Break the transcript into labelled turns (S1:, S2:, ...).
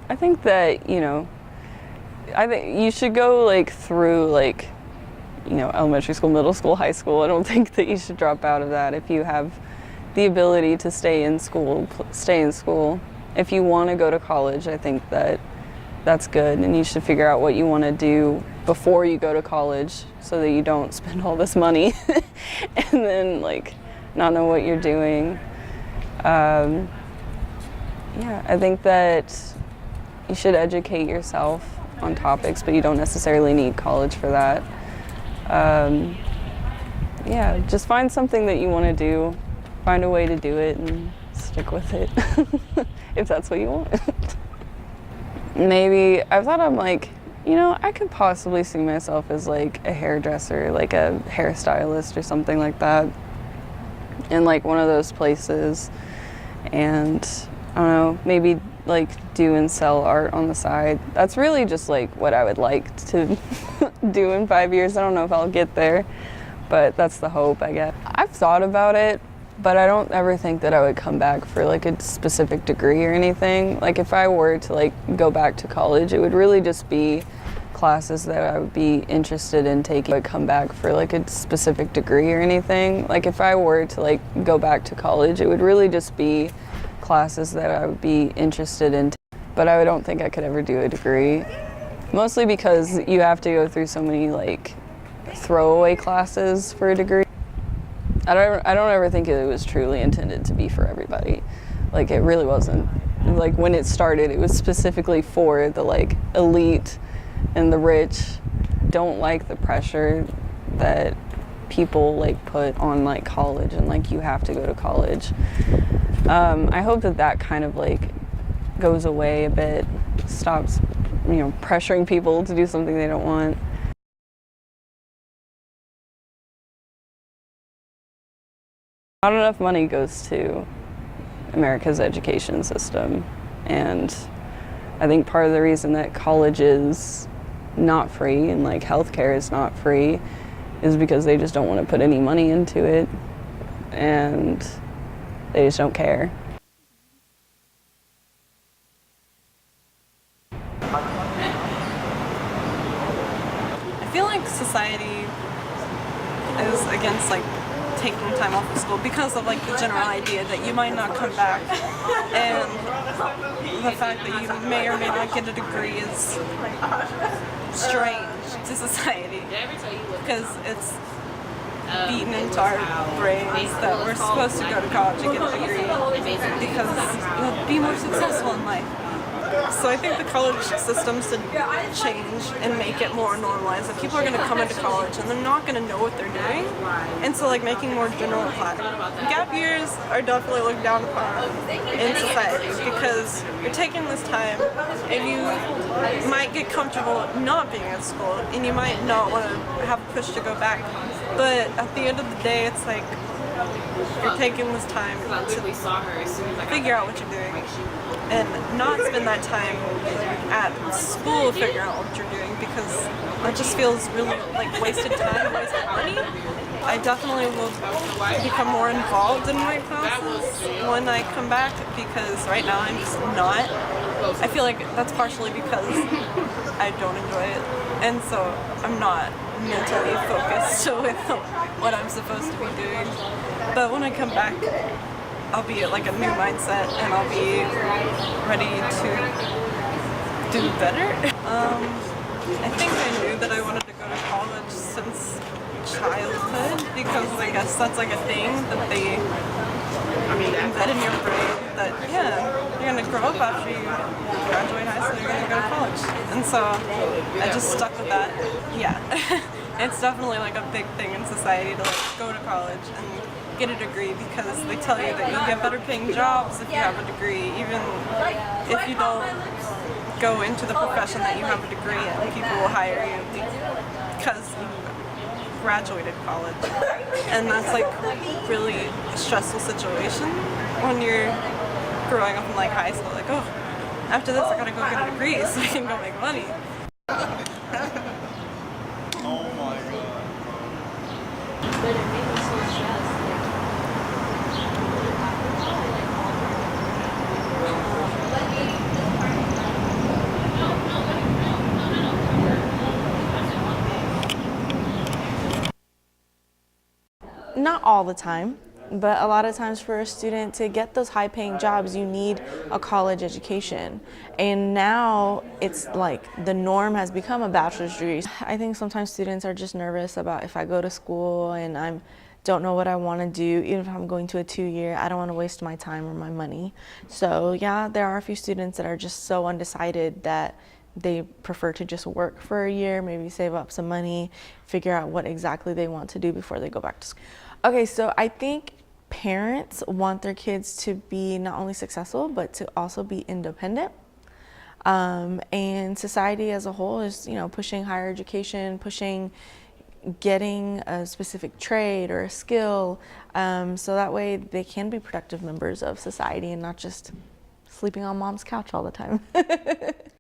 S1: I think that, I think you should go like through like, elementary school, middle school, high school. I don't think that you should drop out of that. If you have the ability to stay in school, stay in school. If you want to go to college, I think that that's good, and you should figure out what you want to do before you go to college so that you don't spend all this money and then like not know what you're doing. Yeah, I think that you should educate yourself on topics, but you don't necessarily need college for that. Yeah, just find something that you want to do, find a way to do it, and stick with it if that's what you want. Maybe I thought I'm like, I could possibly see myself as like a hairdresser, like a hairstylist or something like that, in like one of those places, and I don't know, maybe like do and sell art on the side. That's really just like what I would like to do in 5 years. I don't know if I'll get there, but that's the hope, I guess. I've thought about it, but I don't ever think that I would come back for like a specific degree or anything. Like if I were to like go back to college, it would really just be classes that I would be interested in taking. I would come back for like a specific degree or anything. Like if I were to like go back to college, it would really just be classes that I would be interested in, but I don't think I could ever do a degree. Mostly because you have to go through so many like throwaway classes for a degree. I don't ever think it was truly intended to be for everybody. Like it really wasn't. Like when it started, it was specifically for the like elite and the rich. Don't like the pressure that people like put on like college and like you have to go to college. I hope that kind of like goes away a bit, stops, pressuring people to do something they don't want. Not enough money goes to America's education system, and I think part of the reason that college is not free and like healthcare is not free is because they just don't want to put any money into it, and they just don't care.
S2: I feel like society is against like taking time off of school because of like the general idea that you might not come back, and the fact that you may or may not get a degree is strange to society because it's beaten into our brains that we're supposed to go to college and get a degree because you'll be more successful in life. So I think the college system should change and make it more normalized. That people are going to come into college and they're not going to know what they're doing. And so like making more general class. Gap years are definitely looked down upon in society because you're taking this time and you might get comfortable not being at school and you might not want to have a push to go back. But at the end of the day, it's like you're taking this time to figure out what you're doing and not spend that time at school figuring out what you're doing because it just feels really like wasted time, wasted money. I definitely will become more involved in my classes when I come back because right now I'm just not. I feel like that's partially because I don't enjoy it, and so I'm not mentally focused with what I'm supposed to be doing. But when I come back, I'll be at like a new mindset and I'll be ready to do better. I think I knew that I wanted to go to college since childhood because I guess that's like a thing that they embed in your brain that you're gonna grow up after you graduate high school, you're gonna go to college. And so I just stuck with that. Yeah. It's definitely like a big thing in society to like go to college and get a degree because they tell you that you'll get better paying jobs if you have a degree, even if you don't go into the profession that you have a degree in. People will hire you because you graduated college. And that's like really a stressful situation when you're growing up in like high school, like, oh, after this I gotta go get a degree so I can go make money.
S3: Oh my god.
S4: But it made me so stressed.
S5: Not all the time, but a lot of times for a student to get those high paying jobs, you need a college education. And now it's like the norm has become a bachelor's degree. I think sometimes students are just nervous about if I go to school and I don't know what I want to do, even if I'm going to a 2-year, I don't want to waste my time or my money. So yeah, there are a few students that are just so undecided that they prefer to just work for a year, maybe save up some money, figure out what exactly they want to do before they go back to school. Okay, so I think parents want their kids to be not only successful, but to also be independent. And society as a whole is, pushing higher education, pushing getting a specific trade or a skill, so that way they can be productive members of society and not just sleeping on mom's couch all the time.